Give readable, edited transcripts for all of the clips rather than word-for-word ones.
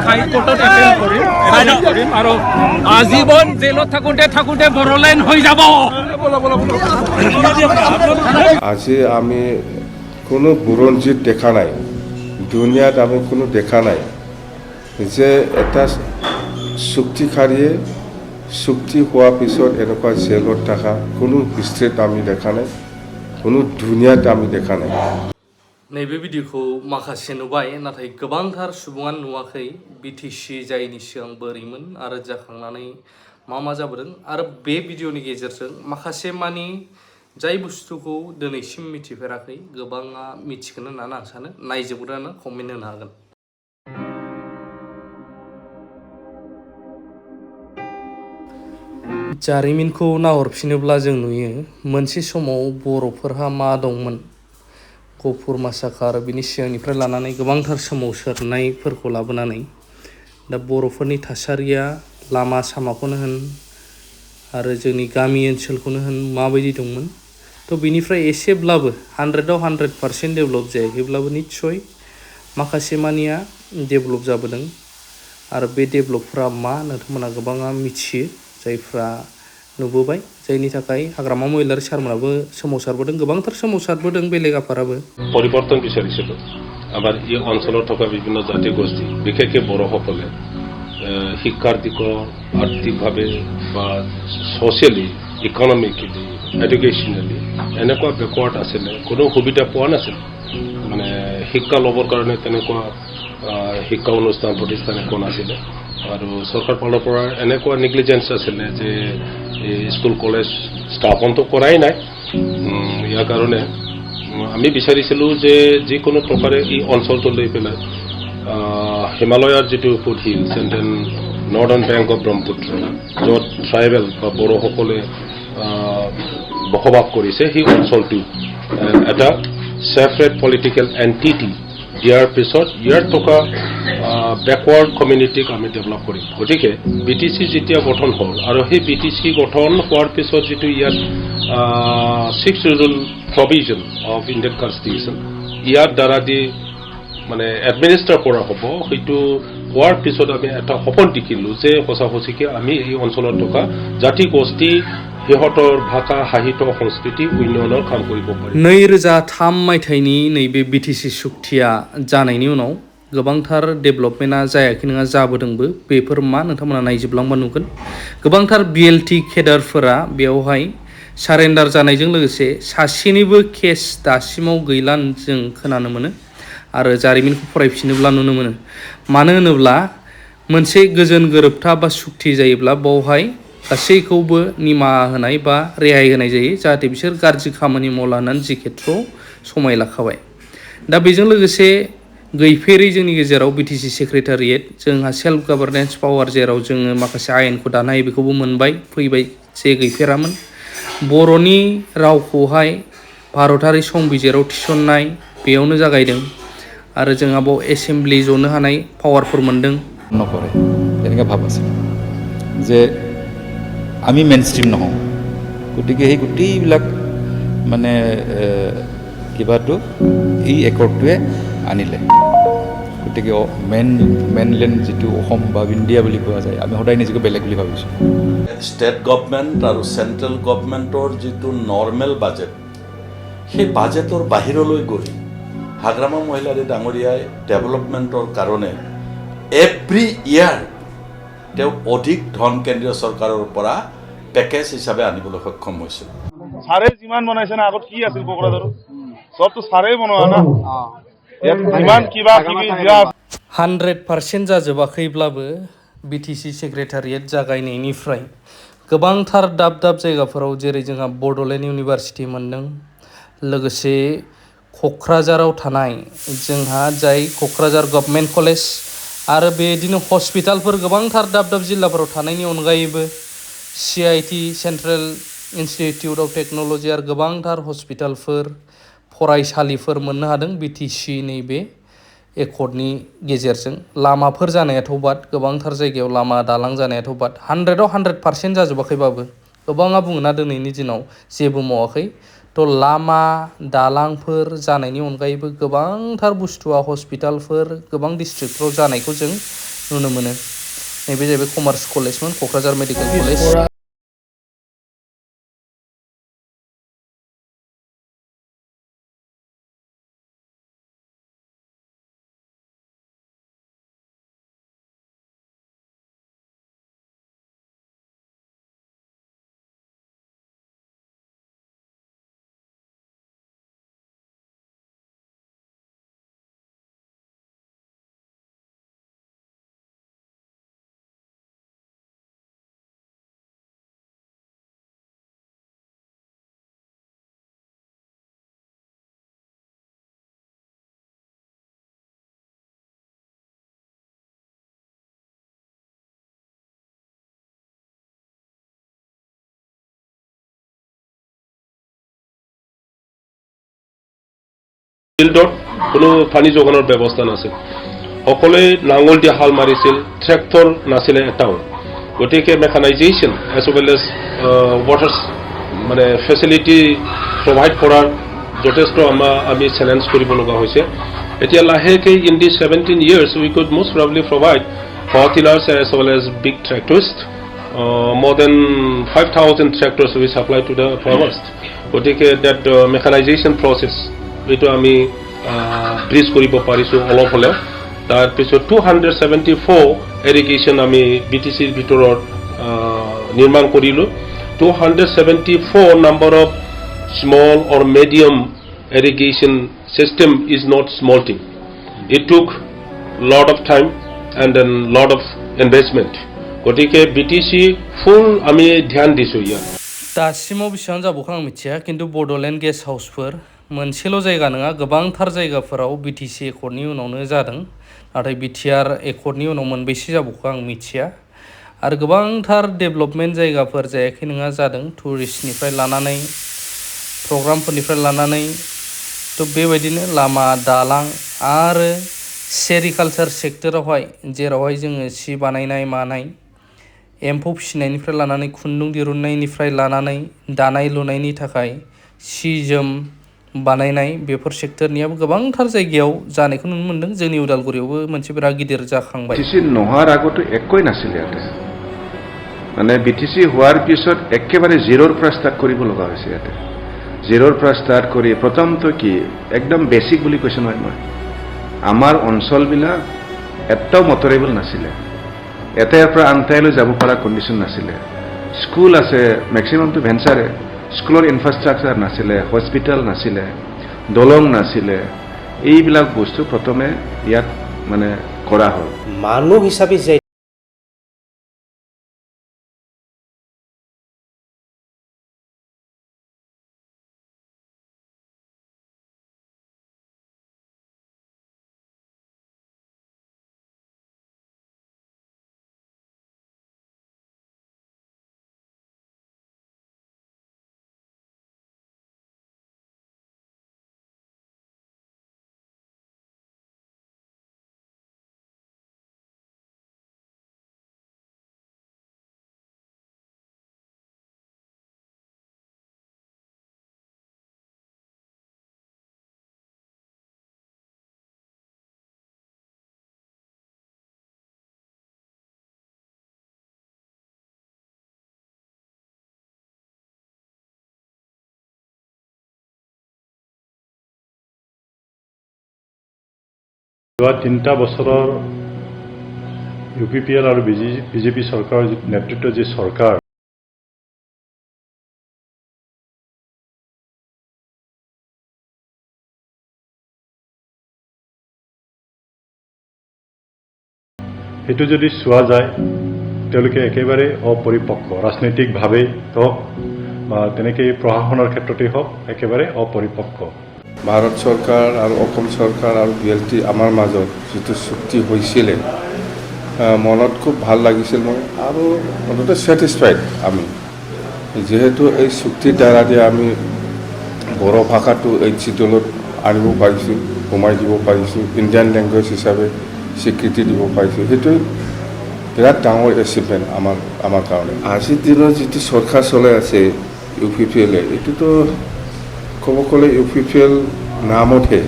হাইকোৰ্টত Apple কৰিম আৰু আজীৱন জেলত থাকোঁতে বড়োলেণ্ড হৈ যাব। আজি আমি কোনো বুৰঞ্জীত দেখা নাই, দুনিয়াত আমি কোনো দেখা নাই যে এটা চুক্তিকাৰীয়ে চুক্তি হোৱাৰ পিছত এনেকুৱা জেলত থকা কোনো হিষ্ট্ৰীত আমি দেখা নাই, কোনো দুনিয়াত আমি দেখা নাই। नैबे भिडिअखौ माखासे नुबाय, नाथाय गोबांथार सुबुङानो नुवाखै बिटिसि जायैनि सिगां बोरैमोन आरो जाखांनानै मा जाबोदों। आरो बे भिडिअनि गेजेरजों माखासे मानि जाय बुस्थुखौ दिनैसिम मिथिफेराखै गोबाङा मिथिगोन होननानै आं सानो। नायजोबग्रानो कमेन्ट होनो हागोन। जारिमिनखौ नाहरफिनोब्ला जों नुयो मोनसे समाव बर'फोरहा मा दंमोन। गफुर मासाकार बिनि सिगांनिफ्राय लानानै गोबांथार सोमावसारनायफोरखौ लाबोनानै दा बर'फोरनि थासारिया लामा सामाखौनो होन आरो जोंनि गामि ओनसोलखौनो होन माबायदि दंमोन। थ' बिनिफ्राय एसेब्लाबो 100आव 100% डेभेलप जायाखैब्लाबो निस्सय माखासे मानिया डेभेलप जाबोदों। आरो बे डेभेलपफ्रा मा नोंथांमोना गोबाङा मिथियो, जायफ्रा नुबोबाय, जायनि थाखाय हाग्रामा महिलारि सारमोनाबो सोमावसारबोदों, गोबांथार सोमावसारबोदों बेलेगाफोराबो। পৰিৱৰ্তন বিচাৰিছিলোঁ আমাৰ এই অঞ্চলত থকা বিভিন্ন জাতি গোষ্ঠী, বিশেষকৈ বড়োসকলে শিক্ষাৰ দিশত আৰ্থিকভাৱে বা ছ'চিয়েলি, ইকনমিকেলি, এডুকেশ্যনেলি এনেকুৱা বেকৱাৰ্ড আছিলে, কোনো সুবিধা পোৱা নাছিল। মানে শিক্ষা ল'বৰ কাৰণে তেনেকুৱা শিক্ষা অনুষ্ঠান প্ৰতিষ্ঠান একো নাছিলে। আৰু চৰকাৰ ফালৰ পৰা এনেকুৱা নেগলিজেঞ্চ আছিলে যে স্কুল কলেজ স্থাপনটো কৰাই নাই। ইয়াৰ কাৰণে আমি বিচাৰিছিলোঁ যে যিকোনো প্ৰকাৰে এই অঞ্চলটো লৈ পেলাই হিমালয়ৰ যিটো foothills and then northern bank of Brahmaputra, য'ত ট্ৰাইবেল বা বড়োসকলে বসবাস কৰিছে, সেই অঞ্চলটো এটা ছেপাৰেট পলিটিকেল এণ্টিটি দিয়াৰ পিছত ইয়াত থকা বেকৱাৰ্ড কমিউনিটিক আমি ডেভেলপ কৰিম। গতিকে বিটিচি যেতিয়া গঠন হ'ল আৰু সেই বিটিচি গঠন হোৱাৰ পিছত যিটো ইয়াত 6th Schedule provision of Indian constitution ইয়াৰ দ্বাৰা দি মানে এডমিনিষ্টাৰ কৰা হ'ব, সেইটো হোৱাৰ পিছত আমি এটা সপোন দেখিলোঁ যে সঁচাকৈ আমি এই অঞ্চলত থকা জাতি গোষ্ঠী সিহঁতৰ ভাষা, সাহিত্য, সংস্কৃতি উন্নয়নৰ কাম কৰিব পাৰি। 2003 मायथाइनि नैबे बिटिसि सुक्तिया जानायनि उनाव गोबांथार डेभेलपमेन्टआ जायाखै नङा, जाबोदोंबो। बेफोर मा नोंथांमोना नायजोबलांबा नुगोन। गोबांथार बिएलटि केडारफोरा बेवहाय सारेन्डार जानायजों लोगोसे सासेनिबो केस दासिमाव गैला जों खोनानो मोनो आरो जारिमिनखौ फरायफिनोब्ला नुनो मोनो। मानो होनोब्ला मोनसे गोजोन गोरोबथा बा सुक्ति जायोब्ला बावहाय गासैखौबो निमाहा होनाय बा रेहाय होनाय जायो, जाहाथे बिसोर गाज्रि खामानि मावला होननानै जि खेथ्रआव समाय लाखाबाय। दा बेजों लोगोसे गैफेरै जोंनि गेजेराव बिटिसि सेक्रेटारियेट, जोंहा सेल्फ गभार्नेन्स पावार, जेराव जोङो माखासे आयेनखौ दानो हायो, बेखौबो मोनबाय, फैबाय, जे गैफेरामोन। बर'नि रावखौहाय भारतारि संबिजिराव थिसननाय बेयावनो जागायदों आरो जोंहा बाव एसेम्ब्लि जनो हानाय पावारफोर मोनदों। নকৰে তেনেকৈ ভাৱ আছিল যে আমি মেইনষ্ট্ৰীম নহওঁ। গতিকে সেই গোটেইবিলাক মানে কিবাটো এই একৰ্ডটোৱে আনিলে। গতিকে মেইনলেণ্ড যিটো অসম বা ইণ্ডিয়া বুলি কোৱা যায়, আমি সদায় নিজকে বেলেগ বুলি ভাবিছোঁ। ষ্টেট গভৰ্ণমেণ্ট আৰু চেণ্ট্ৰেল গভৰ্ণমেণ্টৰ যিটো নৰ্মেল বাজেট, সেই বাজেটৰ বাহিৰলৈ গৈ হাগ্ৰামা মহিলাৰী ডাঙৰীয়াই ডেভেলপমেণ্টৰ কাৰণে এভৰি ইয়াৰ তেওঁ অধিক ধন কেন্দ্ৰীয় চৰকাৰৰ পৰা পেকেজ হিচাপে আনিবলৈ সক্ষম হৈছিল। ছাৰে যিমান বনাইছে না, আগত কি আছিল কোকৰাঝাৰত, চবতো ছাৰেই বনোৱা না। যিমান কিবা কিবি 100% जाजोबाखैब्लाबो बिटिसि सेक्रेटारियेट जागायनायनिफ्राय गोबांथार दाब दाब जायगाफोराव, जेरै जोंहा बड'लेण्ड इउनिभारसिटि मोनदों, लोगोसे क'क्राझाराव थानाय जोंहा जाय क'क्राझार गभर्नमेन्ट कलेज आरो बेदिनो हस्पिटालफोर गोबांथार दाब दाब जिल्लाफोराव थानायनि अनगायैबो CIT central institute of technology आरो गोबांथार हस्पिटालफोर, फरायसालिफोर मोननो हादों बिटिसि नैबे एकर्डनि गेजेरजों। लामाफोर जानायाथ' बाद, गोबांथार जायगायाव लामा दालां जानायाथ' बाद, 100आव 100% जाजोबाखैबाबो गोबाङा बुङोना दिनैनि दिनाव जेबो मावाखै। थ' लामा दालांफोर जानायनि अनगायैबो गोबांथार बुस्थुआ हस्पिटालफोर गोबां डिस्ट्रिक्टफ्राव जानायखौ जों नुनो मोनो नैबे जाहैबाय कमार्स कलेजमोन क'क्राझार मेडिकेल कलेज ফিল্ডত কোনো পানী যোগানৰ ব্যৱস্থা নাছিল সকলোৱে নাঙল দি হাল মাৰিছিল ট্ৰেক্টৰ নাছিলে এটাও গতিকে mechanisation as well as water মানে ফেচিলিটি প্ৰভাইড কৰাৰ যথেষ্ট আমি চেলেঞ্জ কৰিব লগা হৈছে এতিয়া লাহেকৈ in the 17 years we could most probably provide power tillers as well as big tractors more than 5,000 tractors we supply to the farmers গতিকে that mechanization process এইটো আমি ব্ৰিজ কৰিব পাৰিছোঁ অলপ হ'লেও তাৰপিছত 274 ইৰিগেশ্যন আমি BTCৰ ভিতৰত নিৰ্মাণ কৰিলোঁ 274 number of small or medium irrigation system is not small thing. It took lot of time and then lot of investment. গতিকে BTC ফুল আমি ধ্যান দিছোঁ ইয়াত दासिमाव बेसेबां जाबावखौ आं मिथिया खिन्थु बड'लेण्ड गेस्ट हाउसफोर मोनसेल' जायगा नङा गोबांथार जायगाफोराव BTC एकर्डनि उनावनो जादों नाथाय BTR एकर्डनि उनाव मोनबेसे जाबावखौ आं मिथिया आरो गोबांथार डेभेलपमेन्ट जायगाफोर जायाखै नङा जादों टुरिस्टनिफ्राय लानानै प्रग्रामफोरनिफ्राय लानानै थ' बेबायदिनो लामा दालां आरो सेरिकालचार सेक्टरावहाय जेरावहाय जोङो सि बानायनाय मानाय एम्फौ फिसिनायनिफ्राय लानानै खुन्दुं दिरुननायनिफ्राय लानानै दानाय लुनायनि थाखाय सि जोम बानायनाय बेफोर सेक्टरनियाबो गोबांथार जायगायाव जानायखौ नुनो मोन्दों जोंनि उदालगुरियावबो मोनसे बिराद गिदिर जाखांबाय BTC নোহোৱাৰ আগতো একোৱেই নাছিল ইয়াতে মানে BTC হোৱাৰ পিছত একেবাৰে জিৰোৰ পৰা ষ্টাৰ্ট কৰিব লগা হৈছে ইয়াতে জিৰোৰ পৰা ষ্টাৰ্ট কৰি প্ৰথমটো কি একদম বেছিক বুলি কৈছোঁ নহয় মই আমাৰ অঞ্চলবিলাক এটাও মটৰেবল নাছিলে এটাৰ পৰা আনঠাইলৈ যাব পৰা কণ্ডিশ্যন নাছিলে স্কুল আছে মেক্সিমামটো ভেঞ্চাৰে স্কুলৰ ইনফ্ৰাষ্ট্ৰাকচাৰ নাছিলে হস্পিটেল নাছিলে দলং নাছিলে এইবিলাক বস্তু প্ৰথমে ইয়াত মানে কৰা হ'ল মানুহ হিচাপে যে যোৱা 3টা বছৰৰ UPPL আৰু BJP চৰকাৰৰ নেতৃত্বৰ যি চৰকাৰ সেইটো যদি চোৱা যায় তেওঁলোকে একেবাৰে অপৰিপক্ক ৰাজনৈতিকভাৱে হওক বা তেনেকৈ প্ৰশাসনৰ ক্ষেত্ৰতেই হওক একেবাৰে অপৰিপক্ক ভাৰত চৰকাৰ আৰু অসম চৰকাৰ আৰু BLT আমাৰ মাজত যিটো চুক্তি হৈছিলে মনত খুব ভাল লাগিছিল মই আৰু মুঠতে ছেটিছফাইড আমি যেহেতু এই চুক্তিৰ দ্বাৰা দিয়ে আমি বড়ো ভাষাটো এই চিডিউলত আনিব পাৰিছোঁ সোমাই দিব পাৰিছোঁ ইণ্ডিয়ান লেংগুৱেজ হিচাপে স্বীকৃতি দিব পাৰিছোঁ সেইটো বিৰাট ডাঙৰ এচিভমেণ্ট আমাৰ কাৰণে আজিৰ দিনত যিটো চৰকাৰ চলাই আছে UPPL এইটোতো ক'ব গ'লে UPPL নামতহে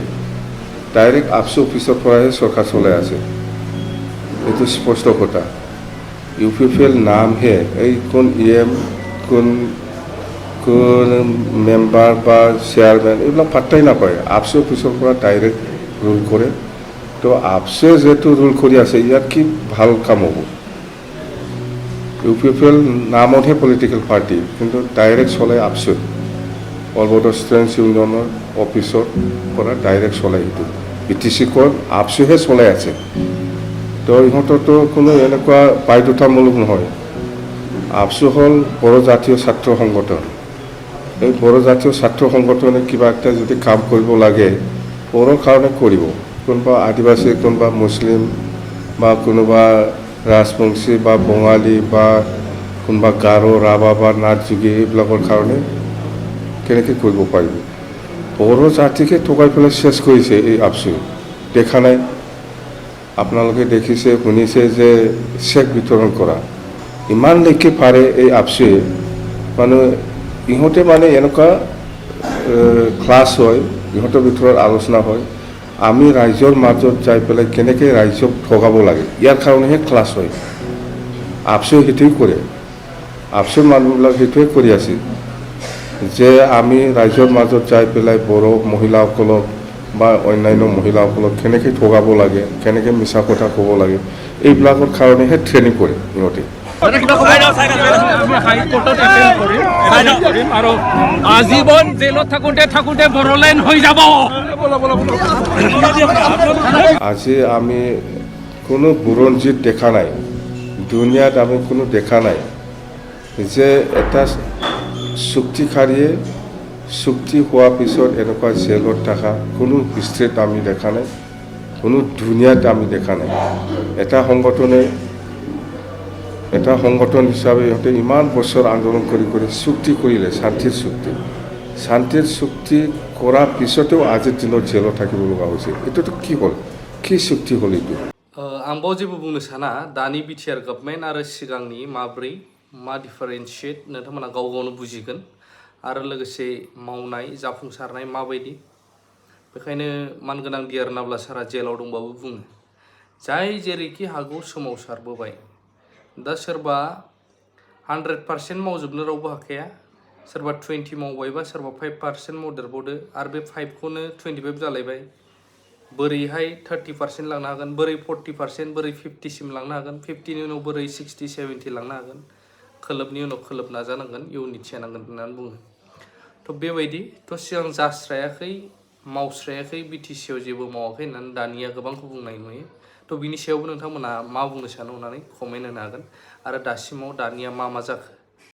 ডাইৰেক্ট আপচু অফিচৰ পৰাহে চৰকাৰ চলাই আছে এইটো স্পষ্ট কথা ইউপিপিএল নামহে এই কোন ইএম কোন কোন মেম্বাৰ বা চেয়াৰমেন এইবিলাক পাত্তাই নাপায় আপচি অফিচৰ পৰা ডাইৰেক্ট ৰুল কৰে তো আপচে যেহেতু ৰুল কৰি আছে ইয়াত কি ভাল কাম হ'ব ইউপিপিএল নামতহে পলিটিকেল পাৰ্টি কিন্তু ডাইৰেক্ট চলে আপচে অল বডো ষ্টুডেণ্টছ ইউনিয়নৰ অফিচৰ পৰা ডাইৰেক্ট চলাই এইটো বিটিচি কত আপচেহে চলাই আছে তো ইহঁতৰতো কোনো এনেকুৱা বাধ্যতামূলক নহয় আপচু হ'ল বড়ো জাতীয় ছাত্ৰ সংগঠন এই বড়ো জাতীয় ছাত্ৰ সংগঠনে কিবা একটা যদি কাম কৰিব লাগে বড়োৰ কাৰণে কৰিব কোনোবা আদিবাসী কোনোবা মুছলিম বা কোনোবা ৰাজবংশী বা বঙালী বা কোনোবা গাৰো ৰাভা বা নাথযোগী এইবিলাকৰ কাৰণে কেনেকৈ কৰিব পাৰিব বড়ো জাতিকে ঠগাই পেলাই চেছ কৰিছে এই আপচুৱে দেখা নাই আপোনালোকে দেখিছে শুনিছে যে চেক বিতৰণ কৰা ইমানলৈকে পাৰে এই আপচুৱে মানে ইহঁতে মানে এনেকুৱা ক্লাছ হয় ইহঁতৰ ভিতৰত আলোচনা হয় আমি ৰাইজৰ মাজত যাই পেলাই কেনেকৈ ৰাইজক ঠগাব লাগে ইয়াৰ কাৰণেহে ক্লাছ হয় আপচুৱে সেইটোৱে কৰে আপচুৰ মানুহবিলাক সেইটোৱে কৰি আছে যে আমি ৰাইজৰ মাজত যাই পেলাই বড়ো মহিলাসকলক বা অন্যান্য মহিলাসকলক কেনেকৈ ঠগাব লাগে কেনেকৈ মিছা কথা ক'ব লাগে এইবিলাকৰ কাৰণেহে ট্ৰেইনিং কৰে ইহঁতে আমি হাইকোৰ্টত এপেল কৰিম আৰু আজীৱন জেলত থাকোঁতে থাকোঁতে বড়োলেণ্ড হৈ যাব আজি আমি কোনো বুৰঞ্জীত দেখা নাই দুনিয়াত আমি কোনো দেখা নাই যে এটা চুক্তিকাৰীয়ে চুক্তি হোৱাৰ পিছত এনেকুৱা জেলত থকা কোনো হিষ্ট্ৰীত আমি দেখা নাই কোনো দুনিয়াত আমি দেখা নাই এটা সংগঠন হিচাপে ইহঁতে ইমান বছৰ আন্দোলন কৰি কৰি চুক্তি কৰিলে শান্তিৰ চুক্তি কৰাৰ পিছতেও আজিৰ দিনত জেলত থাকিব লগা হৈছে এইটোতো কি হ'ল কি চুক্তি হ'ল এইটো आं बाव जेबो बुंनो साना दानि बिटिआर गभर्नमेन्ट आरो सिगांनि माब्रै मा डिफारेन्शियेट नोंथांमोना गाव गावनो बुजिगोन आरो लोगोसे मावनाय जाफुंसारनाय माबायदि बेखायनो मानगोनां डिआर नाब्ला सारा जेलाव दंबाबो बुङो जाय जेरैखि हागौ सोमावसारबोबाय दा सोरबा 100% मावजोबनो रावबो हाखाया सोरबा 20 मावबायबा सोरबा 5% मावदेरबावदो आरो बे 5 खौनो 25 जालायबाय बोरैहाय 30% लांनो हागोन बोरै 40% बोरै 50 सिम लांनो हागोन 50 नि उनाव बोरै 60 70 लांनो हागोन खोलोबनि उनाव खोलोब नाजानांगोन इउनिटि नांगोन होननानै बुङो थ' बेबायदि थ' सिगां जास्रायाखै मावस्रायाखै बिटिसिआव जेबो मावाखै होननानै दानिया गोबांखौ बुंनाय नुयो थ' बिनि सायावबो नोंथांमोना मा बुंनो सानो होननानै कमेन्ट होनो हागोन आरो दासिमाव दानिया मा जाखो